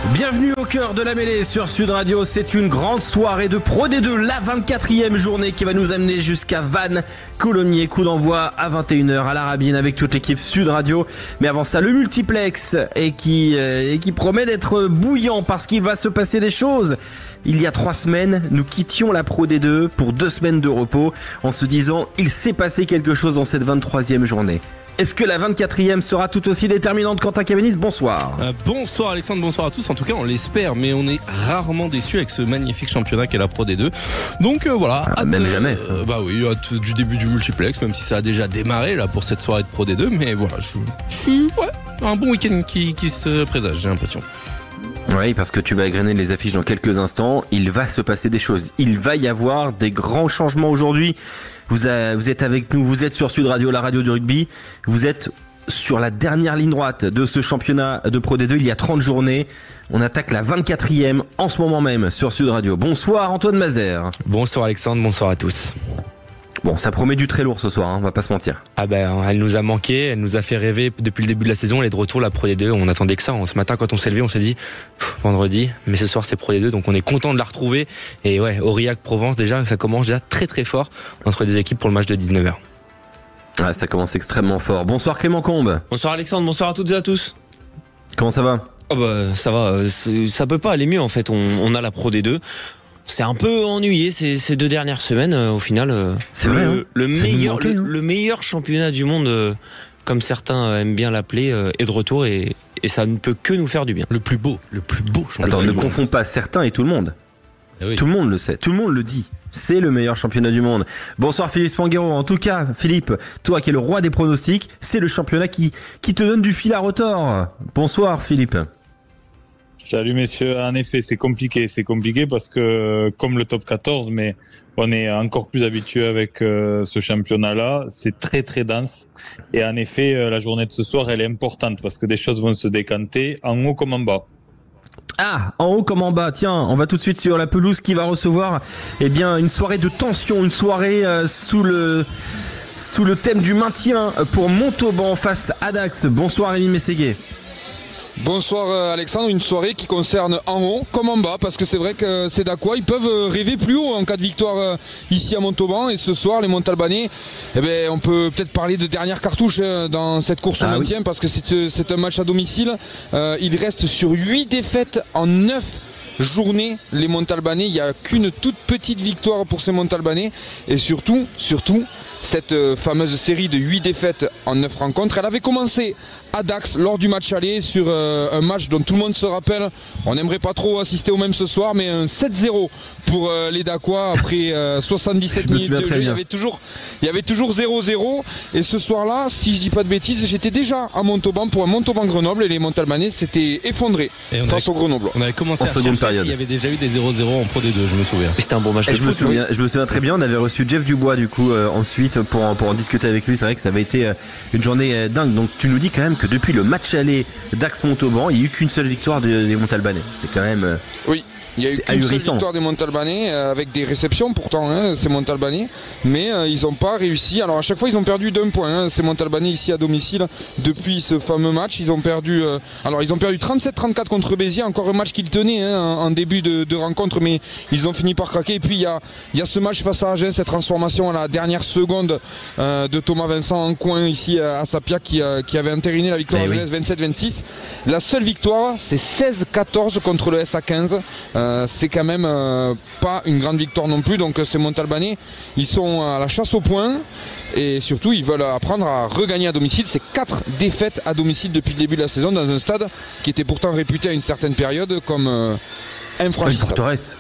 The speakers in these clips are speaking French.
Bienvenue au cœur de la mêlée sur Sud Radio. C'est une grande soirée de Pro D2, la 24e journée qui va nous amener jusqu'à Vannes-Coulommiers. Coup d'envoi à 21h à la Rabine avec toute l'équipe Sud Radio. Mais avant ça, le multiplex et qui promet d'être bouillant parce qu'il va se passer des choses. Il y a 3 semaines, nous quittions la Pro D2 pour 2 semaines de repos en se disant il s'est passé quelque chose dans cette 23e journée. Est-ce que la 24e sera tout aussi déterminante? Quentin Cavanis, bonsoir. Bonsoir Alexandre, bonsoir à tous. En tout cas, on l'espère, mais on est rarement déçus avec ce magnifique championnat qu'est la Pro D2. Donc voilà. Même jamais. Bah oui, du début du multiplex, même si ça a déjà démarré là pour cette soirée de Pro D2. Mais voilà, je suis un bon week-end qui se présage, j'ai l'impression. Oui, parce que tu vas égrener les affiches dans quelques instants. Il va se passer des choses. Il va y avoir des grands changements aujourd'hui. Vous êtes avec nous, vous êtes sur Sud Radio, la radio du rugby. Vous êtes sur la dernière ligne droite de ce championnat de Pro D2. Il y a 30 journées. On attaque la 24e en ce moment même sur Sud Radio. Bonsoir Antoine Mazer. Bonsoir Alexandre, bonsoir à tous. Bon, ça promet du très lourd ce soir, on va pas se mentir. Ah ben, elle nous a manqué, elle nous a fait rêver depuis le début de la saison. Elle est de retour, la Pro D2. On attendait que ça. Ce matin, quand on s'est levé, on s'est dit vendredi, mais ce soir c'est Pro D2, donc on est content de la retrouver. Et ouais, Aurillac-Provence, déjà, ça commence déjà très très fort entre les deux équipes pour le match de 19h. Ouais, ça commence extrêmement fort. Bonsoir Clément Combe. Bonsoir Alexandre, bonsoir à toutes et à tous. Comment ça va? Oh bah ça va, ça peut pas aller mieux en fait. On a la Pro D2. C'est un peu ennuyé ces 2 dernières semaines au final. C'est vrai, hein. Le meilleur championnat du monde, comme certains aiment bien l'appeler, est de retour et ça ne peut que nous faire du bien. Le plus beau championnat. Attends, du ne monde. confonds pas certains et tout le monde. Oui. Tout le monde le sait, tout le monde le dit. C'est le meilleur championnat du monde. Bonsoir Philippe Spanghero. En tout cas, Philippe, toi qui es le roi des pronostics, c'est le championnat qui te donne du fil à retordre. Bonsoir Philippe. Salut messieurs, en effet c'est compliqué parce que comme le top 14, mais on est encore plus habitué avec ce championnat-là, c'est très très dense et en effet la journée de ce soir elle est importante parce que des choses vont se décanter en haut comme en bas. Ah, en haut comme en bas, tiens, on va tout de suite sur la pelouse qui va recevoir une soirée de tension, une soirée sous le thème du maintien pour Montauban face à Dax. Bonsoir Rémi Mességuet. Bonsoir Alexandre, une soirée qui concerne en haut comme en bas parce que c'est vrai que c'est d'Aqua, ils peuvent rêver plus haut en cas de victoire ici à Montauban et ce soir les Montalbanais, on peut peut-être parler de dernière cartouche dans cette course au maintien parce que c'est un match à domicile, ils restent sur 8 défaites en 9 journées les Montalbanais, il n'y a qu'une toute petite victoire pour ces Montalbanais et surtout cette fameuse série de 8 défaites en 9 rencontres, elle avait commencé à Dax lors du match aller sur un match dont tout le monde se rappelle. On n'aimerait pas trop assister au même ce soir, mais un 7-0 pour les Dacois après 77 minutes de jeu. Il y avait toujours 0-0 et ce soir-là, si je dis pas de bêtises, j'étais déjà à Montauban pour un Montauban-Grenoble et les Montalbanais s'étaient effondrés face au Grenoble. On avait commencé à chercher s'il y avait déjà eu des 0-0 en Pro D2, je me souviens. Et c'était un bon match de foot. Je me souviens très bien, on avait reçu Jeff Dubois du coup ensuite pour en discuter avec lui. C'est vrai que ça avait été une journée dingue. Donc tu nous dis quand même que depuis le match aller Dax-Montauban, il n'y a eu qu'une seule victoire des Montalbanais. C'est quand même... Oui. Il y a eu qu'une seule victoire des Montalbanais avec des réceptions pourtant, ces Montalbanais, mais ils n'ont pas réussi. Alors à chaque fois ils ont perdu d'1 point, ces Montalbanais ici à domicile depuis ce fameux match. Ils ont perdu 37-34 contre Béziers, encore un match qu'ils tenaient en début de rencontre, mais ils ont fini par craquer. Et puis il y a ce match face à Agen, cette transformation à la dernière seconde de Thomas Vincent en coin ici à Sapia qui avait entériné la victoire à Genève 27-26. La seule victoire c'est 16-14 contre le SA15. C'est quand même pas une grande victoire non plus, donc ces Montalbanais ils sont à la chasse au point et surtout ils veulent apprendre à regagner à domicile. C'est 4 défaites à domicile depuis le début de la saison dans un stade qui était pourtant réputé à une certaine période comme infranchissable. Une forteresse.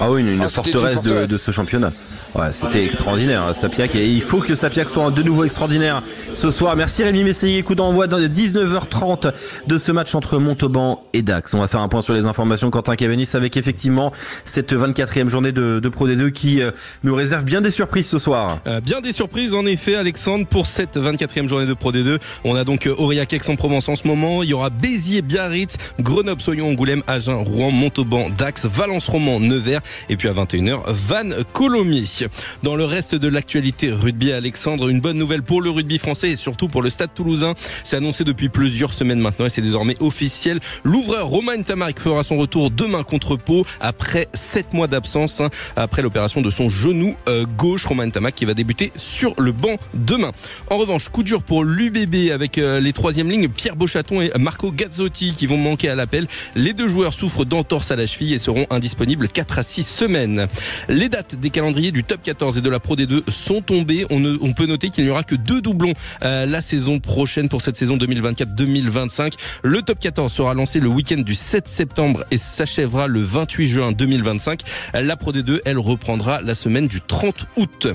Ah oui, une forteresse de ce championnat. Ouais, c'était extraordinaire, Sapiac. Et il faut que Sapiac soit de nouveau extraordinaire ce soir. Merci Rémi Mességuet. Coup d'envoi de 19h30 de ce match entre Montauban et Dax. On va faire un point sur les informations. Quentin Cavanis avec effectivement cette 24e journée de Pro D2 qui nous réserve bien des surprises ce soir. Bien des surprises en effet, Alexandre, pour cette 24e journée de Pro D2. On a donc Aurillac Aix-en-Provence en ce moment. Il y aura Béziers, Biarritz, Grenoble, Soyon, Angoulême, Agen, Rouen, Montauban, Dax, Valence, Romans, Nevers et puis à 21h, Vannes, Coulommiers. Olympique. Dans le reste de l'actualité rugby, Alexandre, une bonne nouvelle pour le rugby français et surtout pour le Stade Toulousain. C'est annoncé depuis plusieurs semaines maintenant et c'est désormais officiel. L'ouvreur Romain Ntamak fera son retour demain contre Pau après 7 mois d'absence, après l'opération de son genou gauche. Romain Ntamak qui va débuter sur le banc demain. En revanche, coup dur pour l'UBB avec les troisièmes lignes Pierre Beauchaton et Marco Gazzotti qui vont manquer à l'appel. Les deux joueurs souffrent d'entorse à la cheville et seront indisponibles 4 à 6 semaines. Les dates des calendriers du top 14 et de la Pro D2 sont tombées. On peut noter qu'il n'y aura que 2 doublons la saison prochaine pour cette saison 2024-2025. Le top 14 sera lancé le week-end du 7 septembre et s'achèvera le 28 juin 2025. La Pro D2, elle reprendra la semaine du 30 août.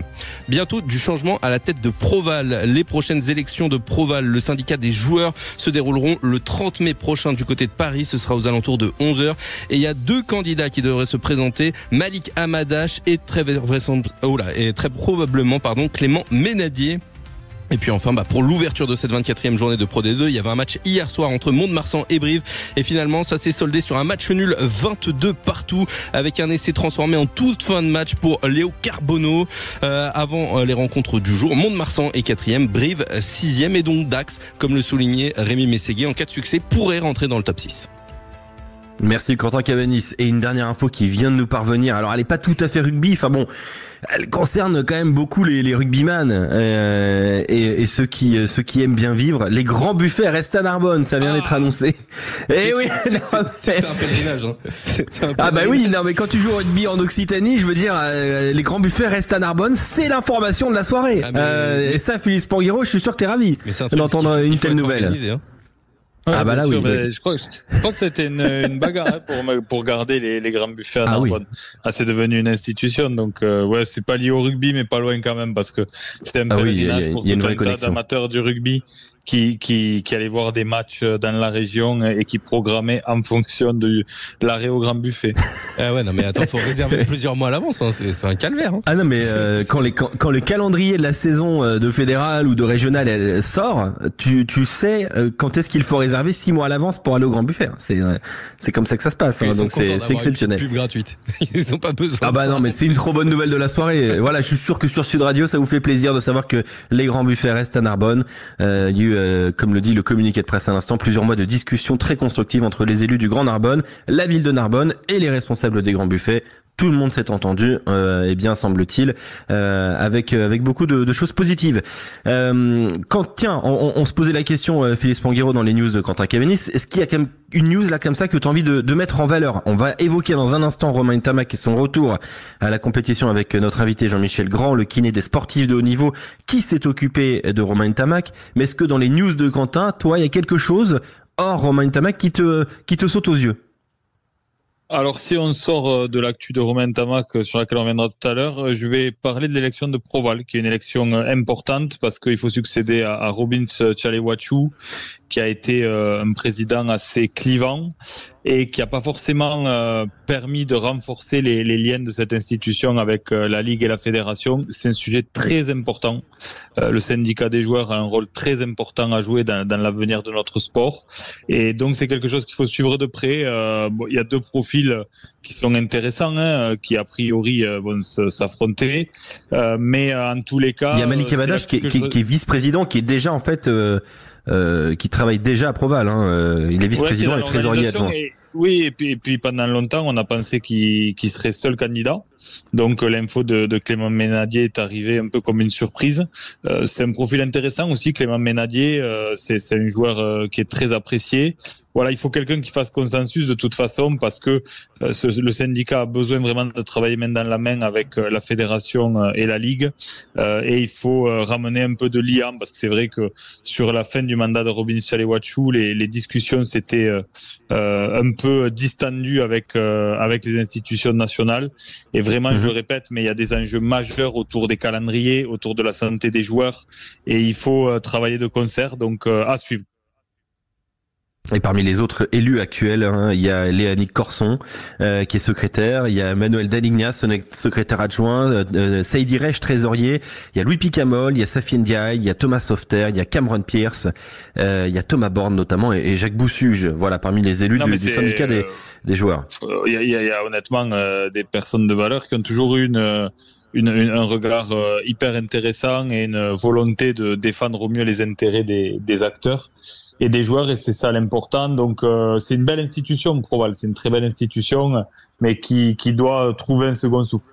Bientôt du changement à la tête de Proval. Les prochaines élections de Proval, le syndicat des joueurs, se dérouleront le 30 mai prochain du côté de Paris. Ce sera aux alentours de 11h. Et il y a 2 candidats qui devraient se présenter. Malik Hamadash et très probablement Clément Ménadier. Et puis enfin, pour l'ouverture de cette 24e journée de Pro D2, il y avait un match hier soir entre Mont-de-Marsan et Brive. Et finalement, ça s'est soldé sur un match nul 22 partout avec un essai transformé en toute fin de match pour Léo Carbonneau. Avant les rencontres du jour, Mont-de-Marsan est 4e, Brive 6e et donc Dax, comme le soulignait Rémi Mességuier, en cas de succès, pourrait rentrer dans le top 6. Merci Quentin Cabanis. Et une dernière info qui vient de nous parvenir. Alors elle est pas tout à fait rugby, enfin bon, elle concerne quand même beaucoup les rugbyman et ceux qui aiment bien vivre. Les grands buffets restent à Narbonne, ça vient d'être annoncé. Et oui, c'est un pèlerinage. Ah bah oui, non mais quand tu joues au rugby en Occitanie, je veux dire, les grands buffets restent à Narbonne, c'est l'information de la soirée. Et ça, Philippe Spanghero, je suis sûr que t'es ravi d'entendre une telle nouvelle. Ouais, bah là sûr, oui. Je crois que c'était une bagarre pour garder les grands buffets à Narbonne. Oui. C'est devenu une institution, donc c'est pas lié au rugby, mais pas loin quand même, parce que c'était un pèlerinage pour tout un tas d'amateurs du rugby qui allaient voir des matchs dans la région et qui programmaient en fonction de l'arrêt au grand buffet. Ah ouais, non mais attends, faut réserver plusieurs mois à l'avance, hein. C'est un calvaire. Hein. Ah non mais quand le calendrier de la saison de fédéral ou de régional elle sort, tu sais quand est-ce qu'il faut réserver 6 mois à l'avance pour aller au grand buffet. C'est comme ça que ça se passe, hein, donc c'est exceptionnel. Pub gratuite. Ils n'ont pas besoin. Ah bah non mais c'est une trop bonne nouvelle de la soirée. Voilà, je suis sûr que sur Sud Radio ça vous fait plaisir de savoir que les grands buffets restent à Narbonne. Il y a eu comme le dit le communiqué de presse à l'instant, plusieurs mois de discussions très constructives entre les élus du Grand Narbonne, la ville de Narbonne et les responsables des grands buffets. Tout le monde s'est entendu, et bien semble-t-il, avec beaucoup de choses positives. On se posait la question, Philippe Spanghero, dans les news de Quentin Cabanis, est-ce qu'il y a quand même une news là comme ça que tu as envie de mettre en valeur? On va évoquer dans un instant Romain Ntamak et son retour à la compétition avec notre invité Jean-Michel Grand, le kiné des sportifs de haut niveau, qui s'est occupé de Romain Ntamak. Mais est-ce que dans les news de Quentin, toi, il y a quelque chose hors Romain Ntamak qui te saute aux yeux? Alors, si on sort de l'actu de Romain Ntamak sur laquelle on reviendra tout à l'heure, je vais parler de l'élection de Proval, qui est une élection importante parce qu'il faut succéder à Robins Tchalewachou, qui a été un président assez clivant et qui n'a pas forcément permis de renforcer les liens de cette institution avec la Ligue et la Fédération. C'est un sujet très important. Le syndicat des joueurs a un rôle très important à jouer dans l'avenir de notre sport. Et donc, c'est quelque chose qu'il faut suivre de près. Il y a 2 profils qui sont intéressants, qui a priori vont s'affronter. Mais en tous les cas... Il y a Malik Hamadash qui est vice-président, qui est déjà en fait... qui travaille déjà à Proval, hein. Il est vice-président et trésorier adjoint. Oui, et puis pendant longtemps, on a pensé qu'il serait seul candidat. Donc l'info de Clément Ménadier est arrivée un peu comme une surprise. C'est un profil intéressant aussi, Clément Ménadier. C'est un joueur qui est très apprécié. Voilà, il faut quelqu'un qui fasse consensus de toute façon parce que le syndicat a besoin vraiment de travailler main dans la main avec la fédération et la ligue. Et il faut ramener un peu de liant parce que c'est vrai que sur la fin du mandat de Robin Tchalewachou, les discussions s'étaient un peu distendues avec les institutions nationales. Et vraiment, je le répète, mais il y a des enjeux majeurs autour des calendriers, autour de la santé des joueurs. Et il faut travailler de concert, donc à suivre. Et parmi les autres élus actuels, hein, il y a Léanique Corson qui est secrétaire, il y a Manuel Dalignas, secrétaire adjoint, Saïdi Rech, trésorier, il y a Louis Picamol, il y a Safi Ndiaye, il y a Thomas Softer, il y a Cameron Pierce, il y a Thomas Borne notamment et Jacques Boussuge, voilà, parmi les élus du syndicat des joueurs. Il y a honnêtement des personnes de valeur qui ont toujours eu un regard hyper intéressant et une volonté de défendre au mieux les intérêts des acteurs et des joueurs, et c'est ça l'important. Donc c'est une belle institution, Proval, c'est une très belle institution, mais qui doit trouver un second souffle.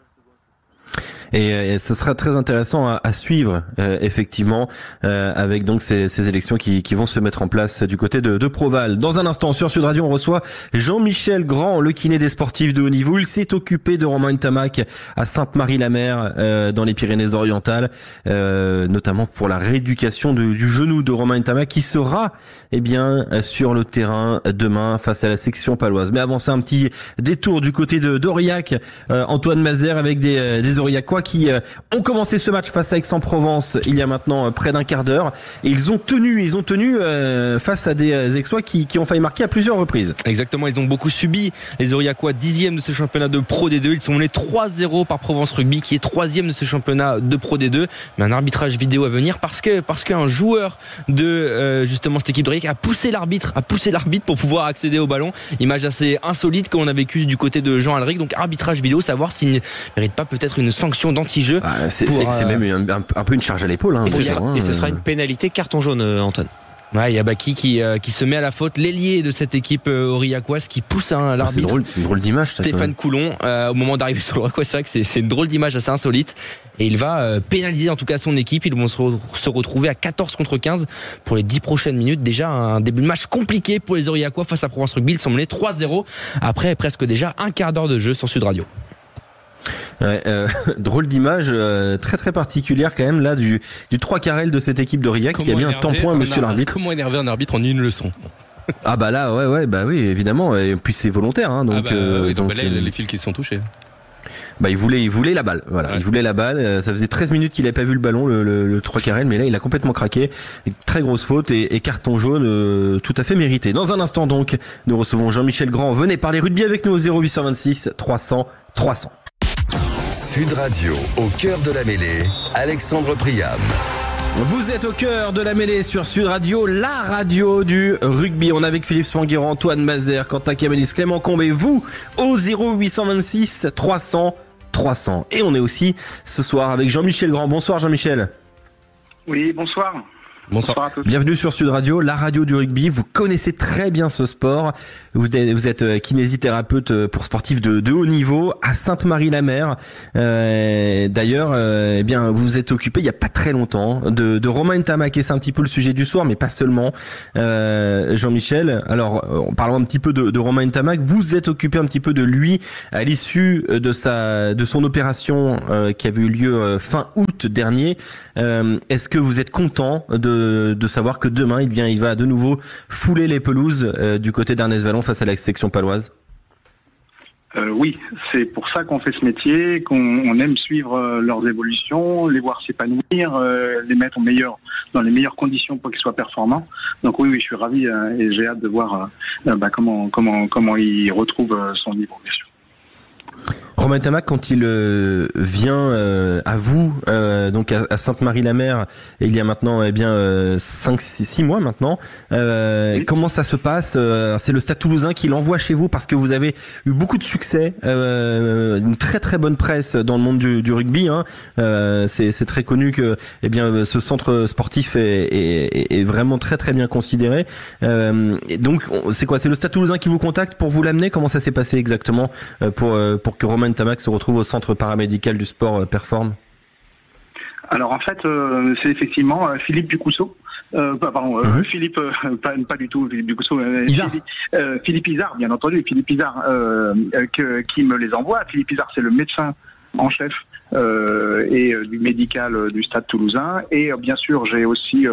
Et ce sera très intéressant à suivre effectivement avec donc ces élections qui vont se mettre en place du côté de Proval. Dans un instant sur Sud Radio, on reçoit Jean-Michel Grand, le kiné des sportifs de haut niveau. Il s'est occupé de Romain Ntamak à Sainte-Marie-la-Mer dans les Pyrénées-Orientales, notamment pour la rééducation du genou de Romain Ntamak qui sera sur le terrain demain face à la section paloise. Mais avant ça, un petit détour du côté d'Aurillac, Antoine Mazer avec des Aurillacois qui ont commencé ce match face à Aix-en-Provence il y a maintenant près d'un quart d'heure, et ils ont tenu face à des Aixois qui ont failli marquer à plusieurs reprises. Exactement, ils ont beaucoup subi. Les Aurillacois 10e de ce championnat de Pro D2, ils sont menés 3-0 par Provence Rugby qui est 3e de ce championnat de Pro D2, mais un arbitrage vidéo à venir parce qu'un joueur de justement cette équipe d'Aurillac a poussé l'arbitre pour pouvoir accéder au ballon. Image assez insolite qu'on a vécu du côté de Jean Alric. Donc arbitrage vidéo, savoir s'il ne mérite pas peut-être une sanction d'anti-jeu. C'est même un peu une charge à l'épaule. Et ce sera une pénalité carton jaune, Antoine. Ouais, il y a Baki qui se met à la faute, l'ailier de cette équipe aurillacoise qui pousse l'arbitre. C'est une drôle d'image. Stéphane Coulon, au moment d'arriver sur le recoin, c'est vrai que c'est une drôle d'image assez insolite. Et il va pénaliser en tout cas son équipe. Ils vont se retrouver à 14 contre 15 pour les 10 prochaines minutes. Déjà un début de match compliqué pour les Aurillacois face à Provence Rugby. Ils sont menés 3-0 après presque déjà un quart d'heure de jeu sur Sud Radio. Ouais, drôle d'image très très particulière quand même là du 3 carrel de cette équipe d'Aurillac qui a mis un tampon à monsieur l'arbitre. Comment énerver un arbitre en une leçon? Ah bah là oui évidemment, et puis c'est volontaire hein, donc là, les fils qui se sont touchés. Bah il voulait la balle, voilà, ouais. Il voulait la balle, ça faisait 13 minutes qu'il n'avait pas vu le ballon, le 3 carrel, mais là il a complètement craqué, très grosse faute et carton jaune tout à fait mérité. Dans un instant donc, nous recevons Jean-Michel Grand, venez parler rugby avec nous au 0826 300 300. Sud Radio, au cœur de la mêlée, Alexandre Priam. Vous êtes au cœur de la mêlée sur Sud Radio, la radio du rugby. On est avec Philippe Spanguerrand, Antoine Mazer, Quentin Camélis, Clément Combe et vous au 0826 300 300. Et on est aussi ce soir avec Jean-Michel Grand. Bonsoir Jean-Michel. Oui, bonsoir. Bonsoir à tous. Bienvenue sur Sud Radio, la radio du rugby. Vous connaissez très bien ce sport. Vous êtes kinésithérapeute pour sportifs de haut niveau à Sainte-Marie-la-Mer. D'ailleurs, vous vous êtes occupé il y a pas très longtemps de Romain Ntamak, et c'est un petit peu le sujet du soir, mais pas seulement. Jean-Michel, alors parlons un petit peu de Romain Ntamak. Vous êtes occupé un petit peu de lui à l'issue de son opération qui avait eu lieu fin août dernier. Est-ce que vous êtes content de savoir que demain il va de nouveau fouler les pelouses du côté d'Ernest-Vallon face à la section paloise? Oui, c'est pour ça qu'on fait ce métier, qu'on aime suivre leurs évolutions, les voir s'épanouir, les mettre dans les meilleures conditions pour qu'ils soient performants. Donc oui, je suis ravi et j'ai hâte de voir comment il retrouve son niveau, bien sûr. Romain Ntamak, quand il vient à vous, donc à Sainte-Marie-la-Mer, il y a maintenant 5-6 mois maintenant, oui. Comment ça se passe? C'est le Stade Toulousain qui l'envoie chez vous parce que vous avez eu beaucoup de succès, une très très bonne presse dans le monde du rugby. Hein. C'est très connu que ce centre sportif est vraiment très très bien considéré. Et donc c'est quoi? C'est le Stade Toulousain qui vous contacte pour vous l'amener? Comment ça s'est passé exactement pour que Romain Ntamak se retrouve au centre paramédical du sport Perform? Alors en fait, c'est effectivement Philippe Ducousseau. Philippe, pas du tout Philippe Ducousseau. Philippe Izard, bien entendu. Philippe Izard qui me les envoie. Philippe Izard, c'est le médecin en chef et du médical du Stade Toulousain. Et bien sûr, j'ai aussi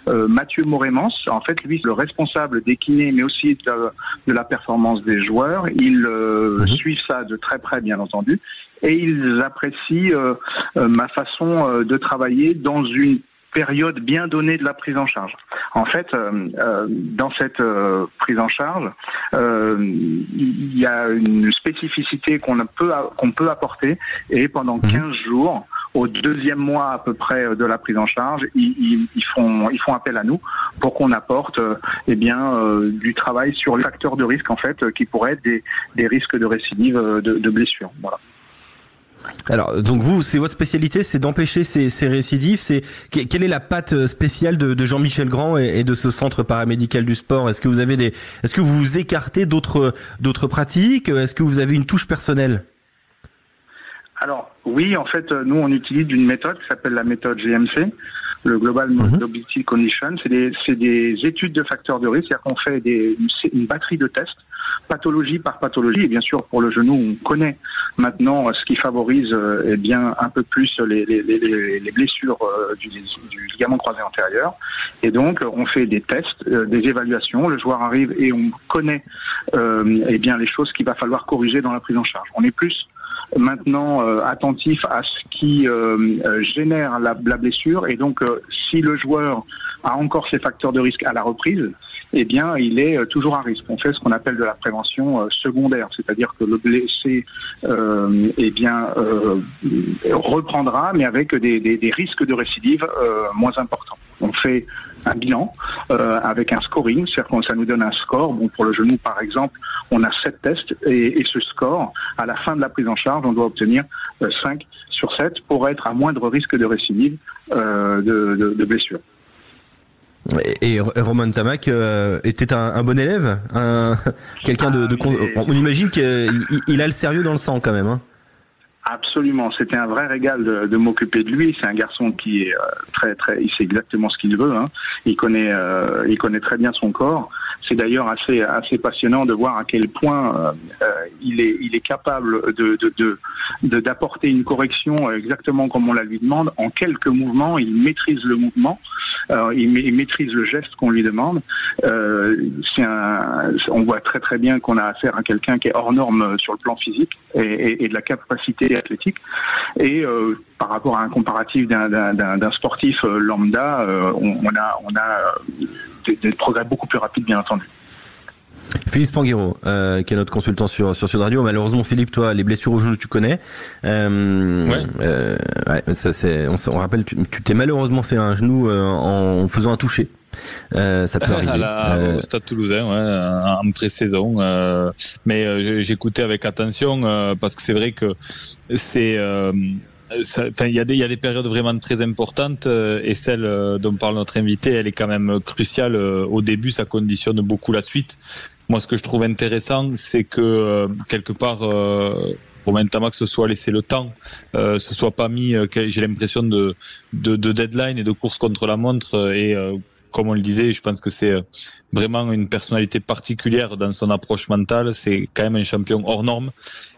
Mathieu Morémans. En fait, lui, c'est le responsable des kinés, mais aussi de la performance des joueurs. Ils suivent ça de très près, bien entendu. Et ils apprécient ma façon de travailler dans une période bien donnée de la prise en charge. En fait, dans cette prise en charge, il y a une spécificité qu'on peut apporter, et pendant 15 jours, au 2e mois à peu près de la prise en charge, ils font appel à nous pour qu'on apporte du travail sur les facteurs de risque en fait qui pourraient être des risques de récidive de blessures. Voilà. Alors, donc vous, c'est votre spécialité, c'est d'empêcher ces récidives. Quelle est la patte spéciale de Jean-Michel Grand et de ce centre paramédical du sport? Est-ce que vous vous écartez d'autres pratiques? Est-ce que vous avez une touche personnelle? Alors oui, en fait, nous on utilise une méthode qui s'appelle la méthode GMC, le Global Mobility Condition. C'est des études de facteurs de risque, c'est-à-dire qu'on fait une batterie de tests, pathologie par pathologie. Et bien sûr, pour le genou, on connaît maintenant ce qui favorise un peu plus les blessures du ligament croisé antérieur. Et donc, on fait des tests, des évaluations. Le joueur arrive et on connaît les choses qu'il va falloir corriger dans la prise en charge. On est plus maintenant attentif à ce qui génère la blessure, et donc si le joueur a encore ces facteurs de risque à la reprise, eh bien il est toujours à risque. On fait ce qu'on appelle de la prévention secondaire, c'est-à-dire que le blessé reprendra, mais avec des risques de récidive moins importants. On fait un bilan avec un scoring, c'est-à-dire que ça nous donne un score. Bon, pour le genou, par exemple, on a 7 tests et ce score, à la fin de la prise en charge, on doit obtenir 5 sur 7 pour être à moindre risque de récidive de blessure. Et Romain Ntamack était un bon élève, quelqu'un on imagine qu'il a le sérieux dans le sang quand même, hein. Absolument, c'était un vrai régal de m'occuper de lui. C'est un garçon qui est il sait exactement ce qu'il veut, hein. Il connaît très bien son corps. C'est d'ailleurs assez passionnant de voir à quel point il est capable d'apporter une correction exactement comme on la lui demande. En quelques mouvements, il maîtrise le mouvement, il maîtrise le geste qu'on lui demande. On voit très très bien qu'on a affaire à quelqu'un qui est hors norme sur le plan physique et de la capacité athlétique. Et par rapport à un comparatif d'un sportif lambda, on a des progrès beaucoup plus rapides, bien entendu. Philippe Spanghero, qui est notre consultant sur Sud Radio. Malheureusement, Philippe, toi, les blessures au genou, tu connais. On rappelle, tu t'es malheureusement fait un genou en faisant un toucher. Ça peut arriver. Au Stade Toulousain, en pré-saison. Mais j'écoutais avec attention parce que c'est vrai que c'est. Il y a des périodes vraiment très importantes et celle dont parle notre invité, elle est quand même cruciale. Au début, ça conditionne beaucoup la suite. Moi, ce que je trouve intéressant, c'est que quelque part, Romain Ntamack se soit laissé le temps, se soit pas mis, j'ai l'impression de deadline et de course contre la montre et comme on le disait, je pense que c'est vraiment une personnalité particulière dans son approche mentale. C'est quand même un champion hors norme.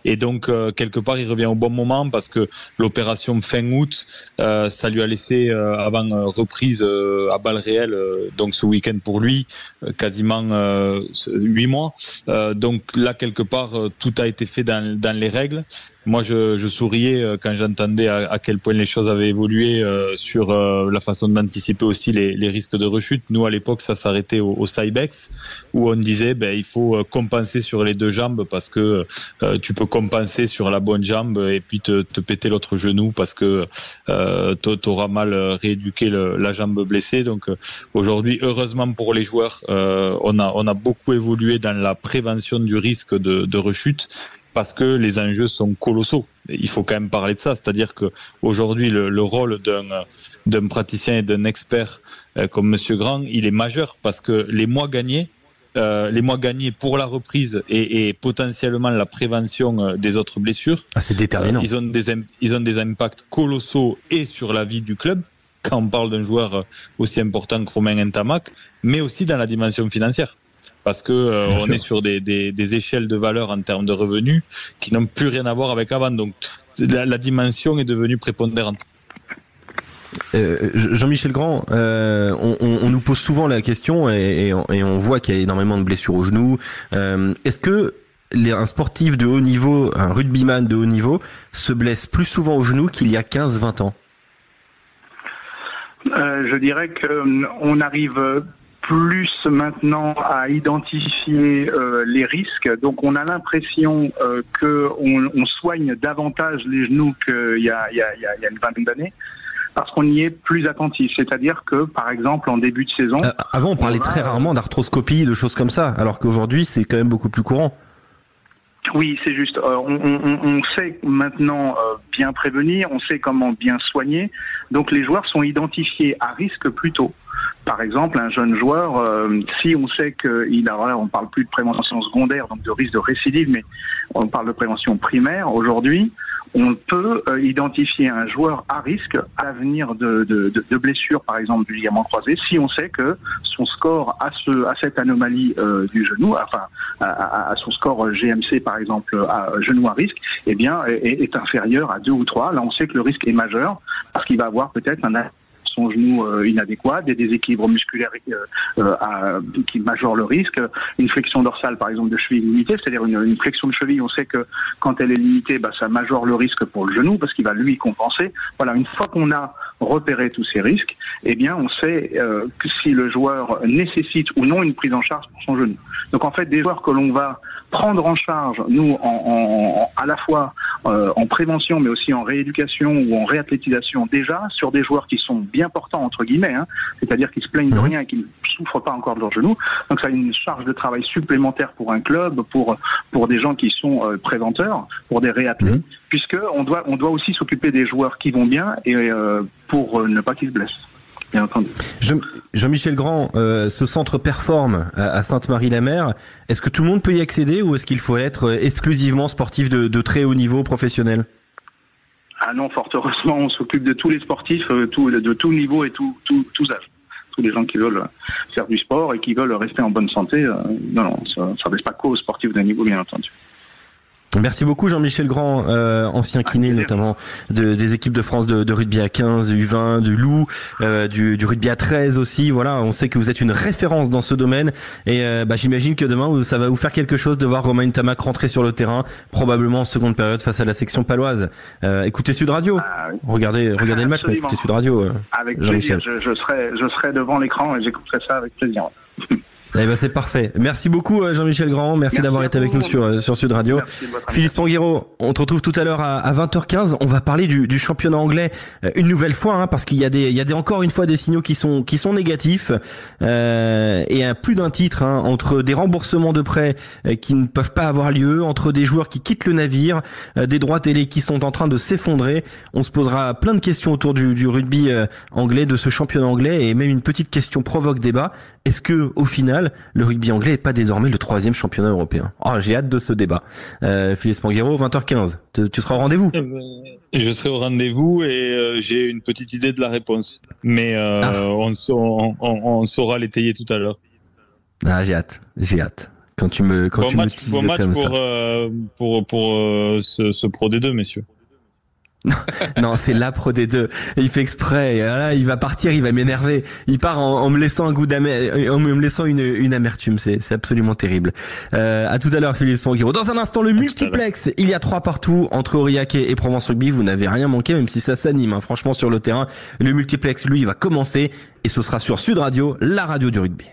Et donc, quelque part, il revient au bon moment parce que l'opération fin août, ça lui a laissé, avant reprise à balles réelles, donc ce week-end pour lui, quasiment 8 mois. Donc là, quelque part, tout a été fait dans les règles. Moi, je souriais quand j'entendais à quel point les choses avaient évolué sur la façon d'anticiper aussi les risques de rechute. Nous, à l'époque, ça s'arrêtait au Cybex, où on disait il faut compenser sur les deux jambes parce que tu peux compenser sur la bonne jambe et puis te péter l'autre genou parce que t'auras mal rééduqué la jambe blessée. Donc aujourd'hui, heureusement pour les joueurs, on a beaucoup évolué dans la prévention du risque de rechute, parce que les enjeux sont colossaux. Il faut quand même parler de ça, c'est-à-dire que aujourd'hui le rôle d'un praticien et d'un expert comme Monsieur Grand, il est majeur parce que les mois gagnés pour la reprise et potentiellement la prévention des autres blessures, c'est déterminant. Ils ont des impacts colossaux et sur la vie du club quand on parle d'un joueur aussi important que Romain Ntamack, mais aussi dans la dimension financière. Parce que on est sur des échelles de valeur en termes de revenus qui n'ont plus rien à voir avec avant. Donc la dimension est devenue prépondérante. Jean-Michel Grand, on nous pose souvent la question et on voit qu'il y a énormément de blessures au genou. Est-ce que un sportif de haut niveau, un rugbyman de haut niveau, se blesse plus souvent au genou qu'il y a 15-20 ans? Je dirais qu'on arrive plus maintenant à identifier les risques. Donc on a l'impression qu'on soigne davantage les genoux qu'il y a une vingtaine d'années, parce qu'on y est plus attentif. C'est-à-dire que, par exemple, en début de saison... avant, on parlait très rarement d'arthroscopie, de choses comme ça, alors qu'aujourd'hui, c'est quand même beaucoup plus courant. Oui, c'est juste. On sait maintenant bien prévenir, on sait comment bien soigner. Donc les joueurs sont identifiés à risque plus tôt. Par exemple, un jeune joueur, si on sait qu'il a, on parle plus de prévention secondaire, donc de risque de récidive, mais on parle de prévention primaire aujourd'hui, on peut identifier un joueur à risque à l'avenir de blessures, par exemple du ligament croisé, si on sait que son score à cette anomalie du genou, enfin à son score GMC par exemple, à genou à risque, eh bien est inférieur à 2 ou 3. Là, on sait que le risque est majeur parce qu'il va avoir peut-être son genou inadéquat, des déséquilibres musculaires qui majorent le risque, une flexion dorsale par exemple de cheville limitée, c'est-à-dire une flexion de cheville, on sait que quand elle est limitée, ça majore le risque pour le genou parce qu'il va lui compenser. Voilà, une fois qu'on a repéré tous ces risques, eh bien on sait que si le joueur nécessite ou non une prise en charge pour son genou. Donc en fait, des joueurs que l'on va prendre en charge, nous, à la fois en prévention, mais aussi en rééducation ou en réathlétisation, déjà sur des joueurs qui sont bien portants entre guillemets, c'est-à-dire qui se plaignent de rien et qui ne souffrent pas encore de leur genou. Donc ça a une charge de travail supplémentaire pour un club, pour des gens qui sont préventeurs, pour des réathlètes, puisque on doit aussi s'occuper des joueurs qui vont bien et pour ne pas qu'ils se blessent. Bien entendu. Jean-Michel Grand, ce centre performe à Sainte-Marie-la-Mer. Est-ce que tout le monde peut y accéder ou est-ce qu'il faut être exclusivement sportif de très haut niveau professionnel? Ah non, fort heureusement, on s'occupe de tous les sportifs, de tout niveau et tous âges. Tous les gens qui veulent faire du sport et qui veulent rester en bonne santé. Non, ça ne s'adresse pas qu'aux sportifs de niveau, bien entendu. Merci beaucoup Jean-Michel Grand, ancien kiné notamment des équipes de France de rugby à 15, U20, du Loup, du rugby à 13 aussi. Voilà, on sait que vous êtes une référence dans ce domaine et j'imagine que demain ça va vous faire quelque chose de voir Romain Ntamak rentrer sur le terrain, probablement en seconde période face à la section paloise. Écoutez Sud Radio, regardez le match, mais écoutez Sud Radio. Avec plaisir, je serai devant l'écran et j'écouterai ça avec plaisir. Eh ben c'est parfait. Merci beaucoup Jean-Michel Grand, merci d'avoir été avec nous sur Sud Radio. Philippe Spanghero, on te retrouve tout à l'heure à 20h15. On va parler du championnat anglais une nouvelle fois, parce qu'il y a des encore une fois des signaux qui sont négatifs et plus d'un titre entre des remboursements de prêts qui ne peuvent pas avoir lieu, entre des joueurs qui quittent le navire, des droits télé qui sont en train de s'effondrer. On se posera plein de questions autour du rugby anglais, de ce championnat anglais, et même une petite question provoque débat. Est-ce que au final le rugby anglais n'est pas désormais le 3e championnat européen? J'ai hâte de ce débat. Philippe Spanghero, 20h15. Tu seras au rendez-vous? Je serai au rendez-vous et j'ai une petite idée de la réponse. Mais on saura l'étayer tout à l'heure. J'ai hâte. Quand tu me teases bon match comme pour ce Pro D2, messieurs. Non, c'est la Pro D2. Il fait exprès. Et là, il va partir, il va m'énerver. Il part en me laissant un goût en me laissant une amertume. C'est absolument terrible. À tout à l'heure, Philippe Spanghero. Dans un instant, le multiplex. Il y a 3 partout entre Aurillac et Provence Rugby. Vous n'avez rien manqué, même si ça s'anime, franchement, sur le terrain. Le multiplex, lui, il va commencer et ce sera sur Sud Radio, la radio du rugby.